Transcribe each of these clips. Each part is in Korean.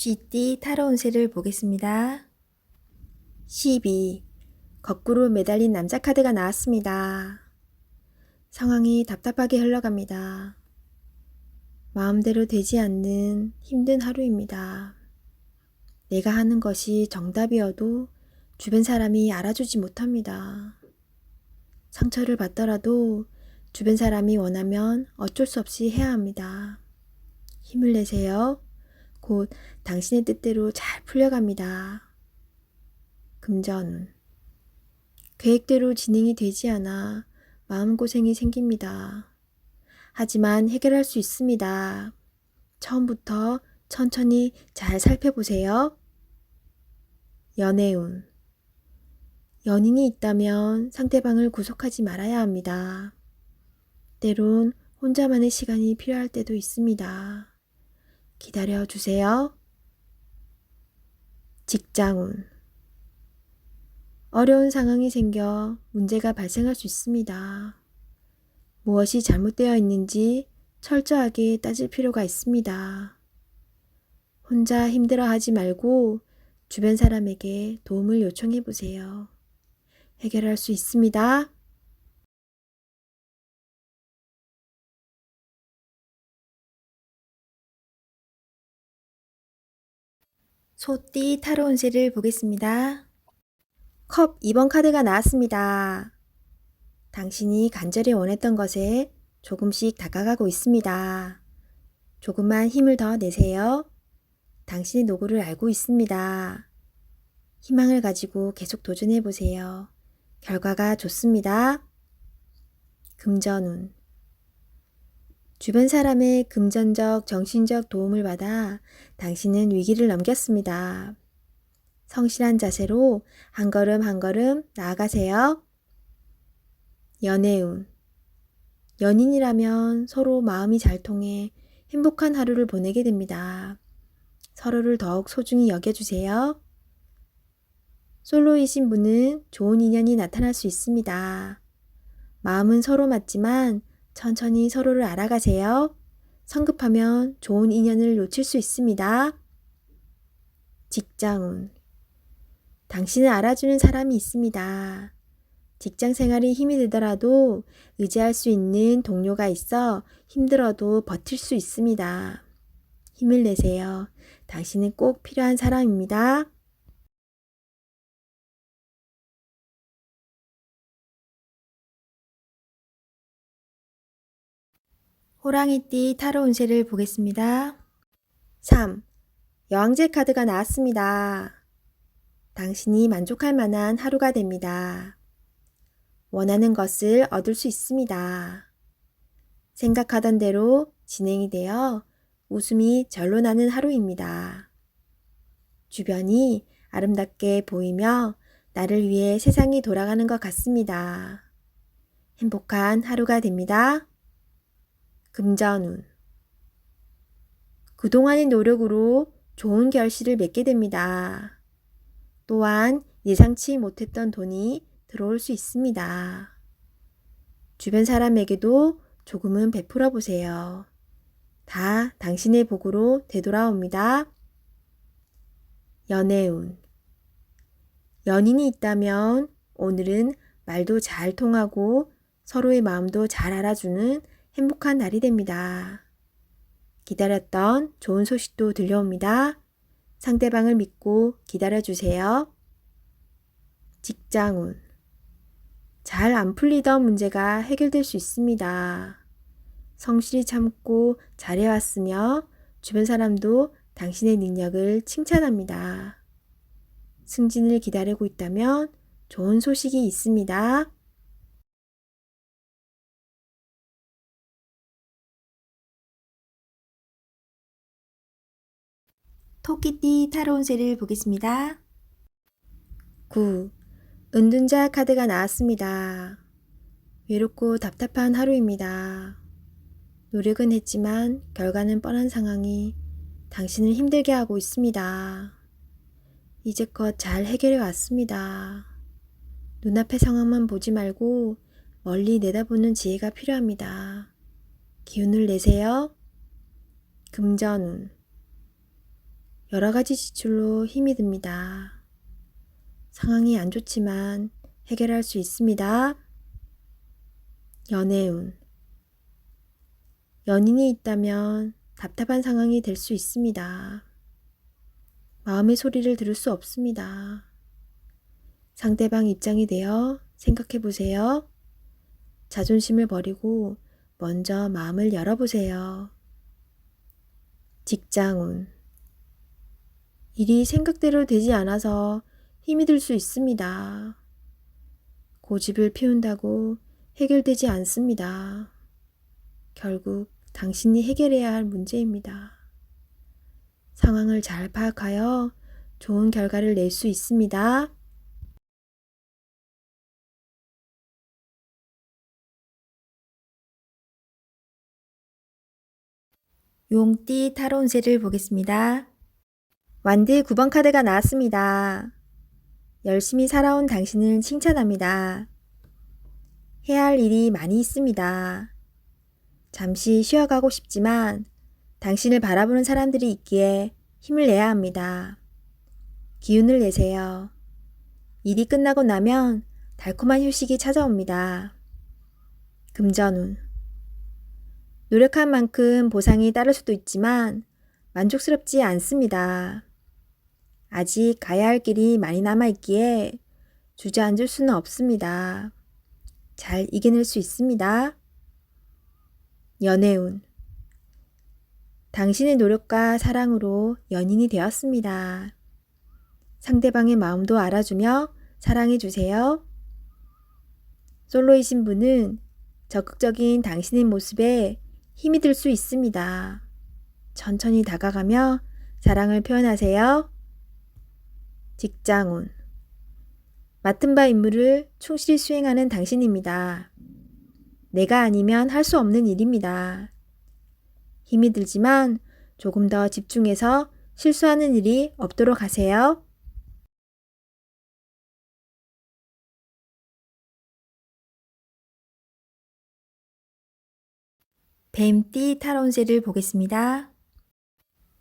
쥐띠 타로 운세를 보겠습니다. 12. 거꾸로 매달린 남자 카드가 나왔습니다. 상황이 답답하게 흘러갑니다. 마음대로 되지 않는 힘든 하루입니다. 내가 하는 것이 정답이어도 주변 사람이 알아주지 못합니다. 상처를 받더라도 주변 사람이 원하면 어쩔 수 없이 해야 합니다. 힘을 내세요. 곧 당신의 뜻대로 잘 풀려갑니다. 금전운. 계획대로 진행이 되지 않아 마음고생이 생깁니다. 하지만 해결할 수 있습니다. 처음부터 천천히 잘 살펴보세요. 연애운. 연인이 있다면 상대방을 구속하지 말아야 합니다. 때론 혼자만의 시간이 필요할 때도 있습니다. 기다려 주세요. 직장운. 어려운 상황이 생겨 문제가 발생할 수 있습니다. 무엇이 잘못되어 있는지 철저하게 따질 필요가 있습니다. 혼자 힘들어하지 말고 주변 사람에게 도움을 요청해 보세요. 해결할 수 있습니다. 소띠 타로 운세를 보겠습니다. 컵 2번 카드가 나왔습니다. 당신이 간절히 원했던 것에 조금씩 다가가고 있습니다. 조금만 힘을 더 내세요. 당신의 노고를 알고 있습니다. 희망을 가지고 계속 도전해 보세요. 결과가 좋습니다. 금전운. 주변 사람의 금전적, 정신적 도움을 받아 당신은 위기를 넘겼습니다. 성실한 자세로 한 걸음 한 걸음 나아가세요. 연애운. 연인이라면 서로 마음이 잘 통해 행복한 하루를 보내게 됩니다. 서로를 더욱 소중히 여겨주세요. 솔로이신 분은 좋은 인연이 나타날 수 있습니다. 마음은 서로 맞지만 천천히 서로를 알아가세요. 성급하면 좋은 인연을 놓칠 수 있습니다. 직장운. 당신을 알아주는 사람이 있습니다. 직장 생활이 힘이 들더라도 의지할 수 있는 동료가 있어 힘들어도 버틸 수 있습니다. 힘을 내세요. 당신은 꼭 필요한 사람입니다. 호랑이띠 타로 운세를 보겠습니다. 3. 여왕제 카드가 나왔습니다. 당신이 만족할 만한 하루가 됩니다. 원하는 것을 얻을 수 있습니다. 생각하던 대로 진행이 되어 웃음이 절로 나는 하루입니다. 주변이 아름답게 보이며 나를 위해 세상이 돌아가는 것 같습니다. 행복한 하루가 됩니다. 금전운. 그동안의 노력으로 좋은 결실을 맺게 됩니다. 또한 예상치 못했던 돈이 들어올 수 있습니다. 주변 사람에게도 조금은 베풀어 보세요. 다 당신의 복으로 되돌아옵니다. 연애운. 연인이 있다면 오늘은 말도 잘 통하고 서로의 마음도 잘 알아주는 행복한 날이 됩니다. 기다렸던 좋은 소식도 들려옵니다. 상대방을 믿고 기다려주세요. 직장운. 잘 안 풀리던 문제가 해결될 수 있습니다. 성실히 참고 잘해왔으며 주변 사람도 당신의 능력을 칭찬합니다. 승진을 기다리고 있다면 좋은 소식이 있습니다. 토끼띠 타로 운세를 보겠습니다. 9. 은둔자 카드가 나왔습니다. 외롭고 답답한 하루입니다. 노력은 했지만 결과는 뻔한 상황이 당신을 힘들게 하고 있습니다. 이제껏 잘 해결해 왔습니다. 눈앞의 상황만 보지 말고 멀리 내다보는 지혜가 필요합니다. 기운을 내세요. 금전운. 여러 가지 지출로 힘이 듭니다. 상황이 안 좋지만 해결할 수 있습니다. 연애운. 연인이 있다면 답답한 상황이 될 수 있습니다. 마음의 소리를 들을 수 없습니다. 상대방 입장이 되어 생각해 보세요. 자존심을 버리고 먼저 마음을 열어보세요. 직장운. 일이 생각대로 되지 않아서 힘이 들 수 있습니다. 고집을 피운다고 해결되지 않습니다. 결국 당신이 해결해야 할 문제입니다. 상황을 잘 파악하여 좋은 결과를 낼 수 있습니다. 용띠 타로 운세를 보겠습니다. 완드 9번 카드가 나왔습니다. 열심히 살아온 당신을 칭찬합니다. 해야 할 일이 많이 있습니다. 잠시 쉬어가고 싶지만 당신을 바라보는 사람들이 있기에 힘을 내야 합니다. 기운을 내세요. 일이 끝나고 나면 달콤한 휴식이 찾아옵니다. 금전운. 노력한 만큼 보상이 따를 수도 있지만 만족스럽지 않습니다. 아직 가야 할 길이 많이 남아있기에 주저앉을 수는 없습니다. 잘 이겨낼 수 있습니다. 연애운. 당신의 노력과 사랑으로 연인이 되었습니다. 상대방의 마음도 알아주며 사랑해주세요. 솔로이신 분은 적극적인 당신의 모습에 힘이 들 수 있습니다. 천천히 다가가며 사랑을 표현하세요. 직장운. 맡은 바 임무를 충실히 수행하는 당신입니다. 내가 아니면 할 수 없는 일입니다. 힘이 들지만 조금 더 집중해서 실수하는 일이 없도록 하세요. 뱀띠 타로 운세를 보겠습니다.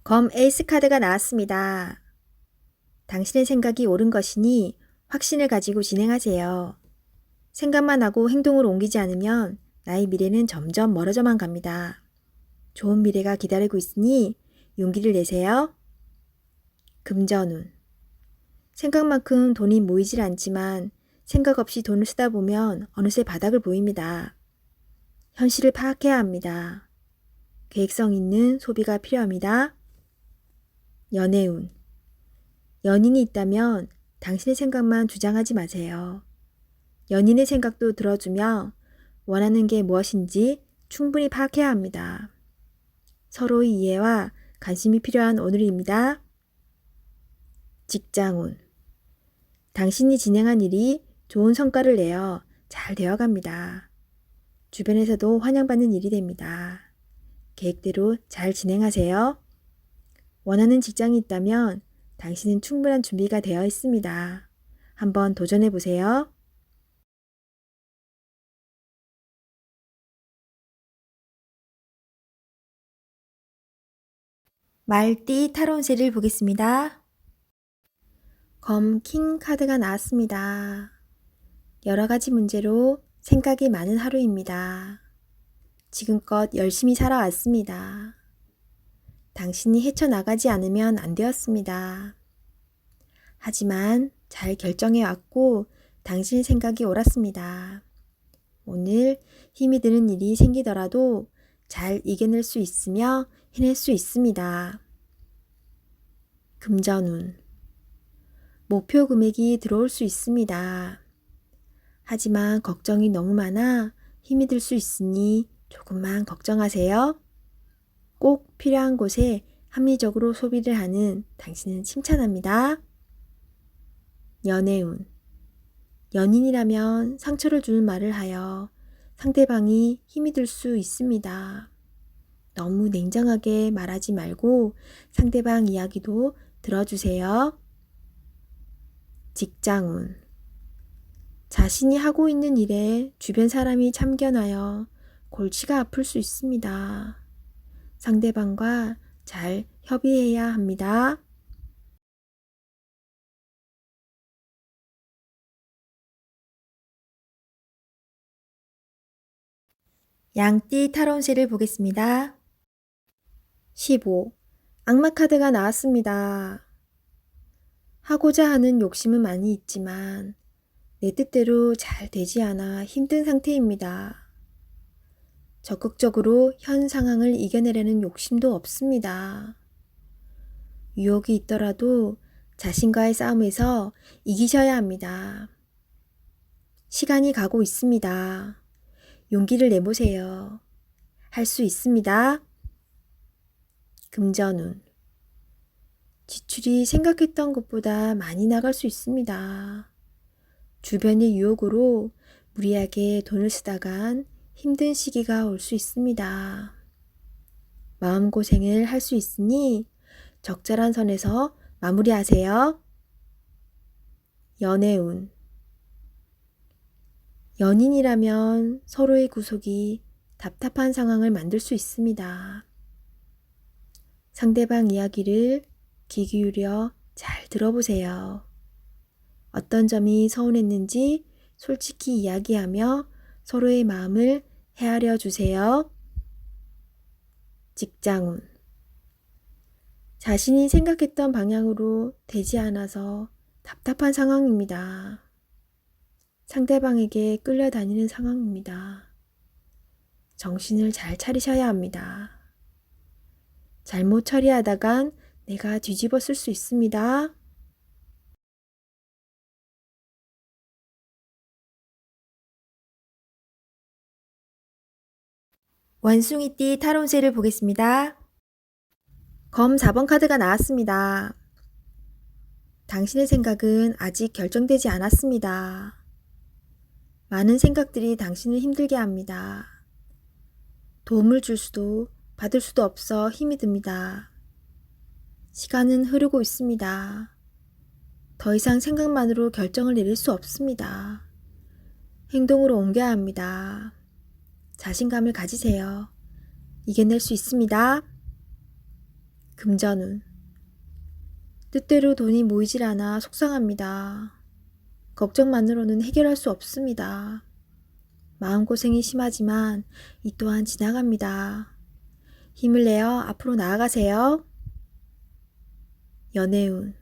검 에이스 카드가 나왔습니다. 당신의 생각이 옳은 것이니 확신을 가지고 진행하세요. 생각만 하고 행동으로 옮기지 않으면 나의 미래는 점점 멀어져만 갑니다. 좋은 미래가 기다리고 있으니 용기를 내세요. 금전운. 생각만큼 돈이 모이질 않지만 생각 없이 돈을 쓰다 보면 어느새 바닥을 보입니다. 현실을 파악해야 합니다. 계획성 있는 소비가 필요합니다. 연애운. 연인이 있다면 당신의 생각만 주장하지 마세요. 연인의 생각도 들어주며 원하는 게 무엇인지 충분히 파악해야 합니다. 서로의 이해와 관심이 필요한 오늘입니다. 직장운. 당신이 진행한 일이 좋은 성과를 내어 잘 되어갑니다. 주변에서도 환영받는 일이 됩니다. 계획대로 잘 진행하세요. 원하는 직장이 있다면 당신은 충분한 준비가 되어 있습니다. 한번 도전해 보세요. 말띠 타로 운세를 보겠습니다. 검 킹 카드가 나왔습니다. 여러 가지 문제로 생각이 많은 하루입니다. 지금껏 열심히 살아왔습니다. 당신이 헤쳐나가지 않으면 안 되었습니다. 하지만 잘 결정해 왔고 당신의 생각이 옳았습니다. 오늘 힘이 드는 일이 생기더라도 잘 이겨낼 수 있으며 해낼 수 있습니다. 금전운. 목표 금액이 들어올 수 있습니다. 하지만 걱정이 너무 많아 힘이 들 수 있으니 조금만 걱정하세요. 꼭 필요한 곳에 합리적으로 소비를 하는 당신은 칭찬합니다. 연애운. 연인이라면 상처를 주는 말을 하여 상대방이 힘이 들 수 있습니다. 너무 냉정하게 말하지 말고 상대방 이야기도 들어주세요. 직장운. 자신이 하고 있는 일에 주변 사람이 참견하여 골치가 아플 수 있습니다. 상대방과 잘 협의해야 합니다. 양띠 타로운세를 보겠습니다. 15. 악마 카드가 나왔습니다. 하고자 하는 욕심은 많이 있지만 내 뜻대로 잘 되지 않아 힘든 상태입니다. 적극적으로 현 상황을 이겨내려는 욕심도 없습니다. 유혹이 있더라도 자신과의 싸움에서 이기셔야 합니다. 시간이 가고 있습니다. 용기를 내보세요. 할 수 있습니다. 금전운. 지출이 생각했던 것보다 많이 나갈 수 있습니다. 주변의 유혹으로 무리하게 돈을 쓰다간 힘든 시기가 올 수 있습니다. 마음고생을 할 수 있으니 적절한 선에서 마무리하세요. 연애운. 연인이라면 서로의 구속이 답답한 상황을 만들 수 있습니다. 상대방 이야기를 귀 기울여 잘 들어보세요. 어떤 점이 서운했는지 솔직히 이야기하며 서로의 마음을 헤아려 주세요. 직장운. 자신이 생각했던 방향으로 되지 않아서 답답한 상황입니다. 상대방에게 끌려다니는 상황입니다. 정신을 잘 차리셔야 합니다. 잘못 처리하다간 내가 뒤집어 쓸 수 있습니다. 원숭이띠 타로운세를 보겠습니다. 검 4번 카드가 나왔습니다. 당신의 생각은 아직 결정되지 않았습니다. 많은 생각들이 당신을 힘들게 합니다. 도움을 줄 수도 받을 수도 없어 힘이 듭니다. 시간은 흐르고 있습니다. 더 이상 생각만으로 결정을 내릴 수 없습니다. 행동으로 옮겨야 합니다. 자신감을 가지세요. 이겨낼 수 있습니다. 금전운. 뜻대로 돈이 모이질 않아 속상합니다. 걱정만으로는 해결할 수 없습니다. 마음고생이 심하지만 이 또한 지나갑니다. 힘을 내어 앞으로 나아가세요. 연애운.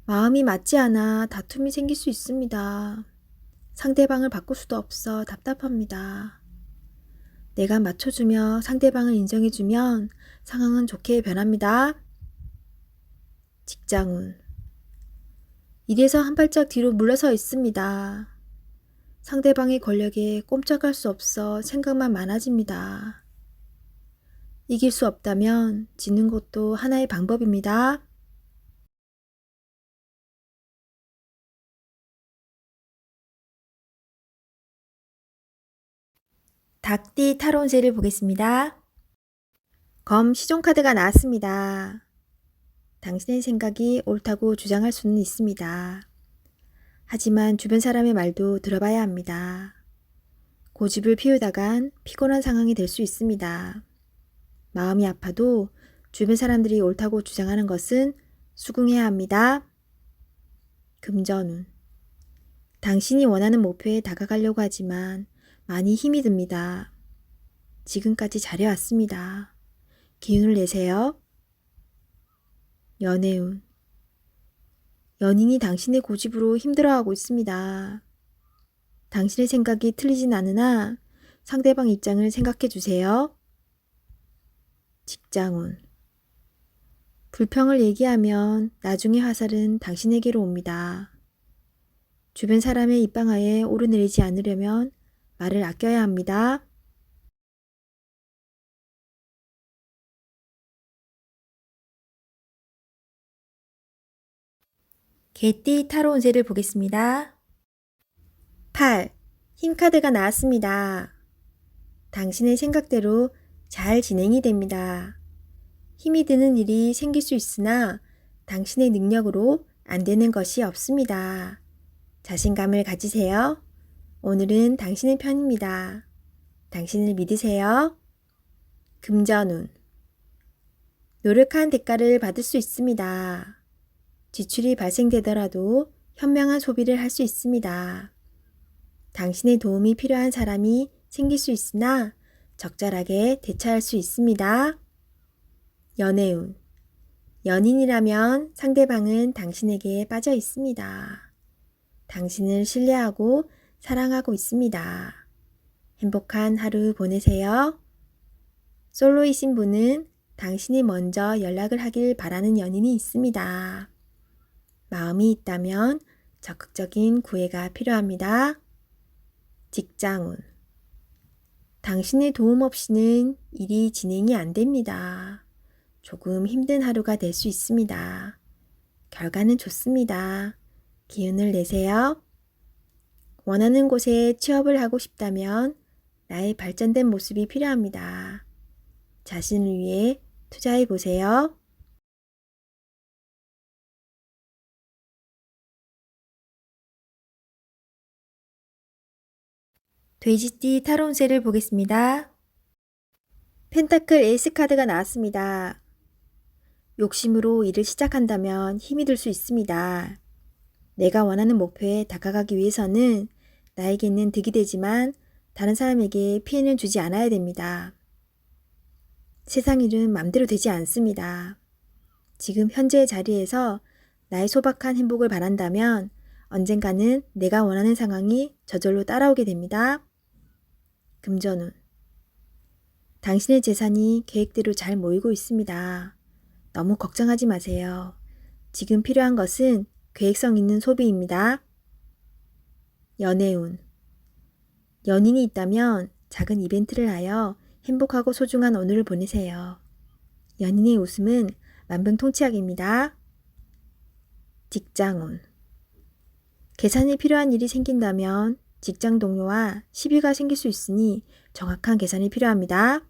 마음이 맞지 않아 다툼이 생길 수 있습니다. 상대방을 바꿀 수도 없어 답답합니다. 내가 맞춰주며 상대방을 인정해주면 상황은 좋게 변합니다. 직장운. 일에서 한 발짝 뒤로 물러서 있습니다. 상대방의 권력에 꼼짝할 수 없어 생각만 많아집니다. 이길 수 없다면 지는 것도 하나의 방법입니다. 닭띠 타로운세를 보겠습니다. 검 시종 카드가 나왔습니다. 당신의 생각이 옳다고 주장할 수는 있습니다. 하지만 주변 사람의 말도 들어봐야 합니다. 고집을 피우다간 피곤한 상황이 될 수 있습니다. 마음이 아파도 주변 사람들이 옳다고 주장하는 것은 수긍해야 합니다. 금전운. 당신이 원하는 목표에 다가가려고 하지만 많이 힘이 듭니다. 지금까지 잘해왔습니다. 기운을 내세요. 연애운. 연인이 당신의 고집으로 힘들어하고 있습니다. 당신의 생각이 틀리진 않으나 상대방 입장을 생각해 주세요. 직장운. 불평을 얘기하면 나중에 화살은 당신에게로 옵니다. 주변 사람의 입방아에 오르내리지 않으려면 말을 아껴야 합니다. 개띠 타로운세를 보겠습니다. 8. 힘카드가 나왔습니다. 당신의 생각대로 잘 진행이 됩니다. 힘이 드는 일이 생길 수 있으나 당신의 능력으로 안 되는 것이 없습니다. 자신감을 가지세요. 오늘은 당신의 편입니다. 당신을 믿으세요. 금전운. 노력한 대가를 받을 수 있습니다. 지출이 발생되더라도 현명한 소비를 할 수 있습니다. 당신의 도움이 필요한 사람이 생길 수 있으나 적절하게 대처할 수 있습니다. 연애운. 연인이라면 상대방은 당신에게 빠져 있습니다. 당신을 신뢰하고 사랑하고 있습니다. 행복한 하루 보내세요. 솔로이신 분은 당신이 먼저 연락을 하길 바라는 연인이 있습니다. 마음이 있다면 적극적인 구애가 필요합니다. 직장운. 당신의 도움 없이는 일이 진행이 안 됩니다. 조금 힘든 하루가 될 수 있습니다. 결과는 좋습니다. 기운을 내세요. 원하는 곳에 취업을 하고 싶다면 나의 발전된 모습이 필요합니다. 자신을 위해 투자해 보세요. 돼지띠 타로운세를 보겠습니다. 펜타클 에이스 카드가 나왔습니다. 욕심으로 일을 시작한다면 힘이 들 수 있습니다. 내가 원하는 목표에 다가가기 위해서는 나에게는 득이 되지만 다른 사람에게 피해는 주지 않아야 됩니다. 세상 일은 맘대로 되지 않습니다. 지금 현재의 자리에서 나의 소박한 행복을 바란다면 언젠가는 내가 원하는 상황이 저절로 따라오게 됩니다. 금전운. 당신의 재산이 계획대로 잘 모이고 있습니다. 너무 걱정하지 마세요. 지금 필요한 것은 계획성 있는 소비입니다. 연애운. 연인이 있다면 작은 이벤트를 하여 행복하고 소중한 오늘을 보내세요. 연인의 웃음은 만병통치약입니다. 직장운. 계산이 필요한 일이 생긴다면 직장 동료와 시비가 생길 수 있으니 정확한 계산이 필요합니다.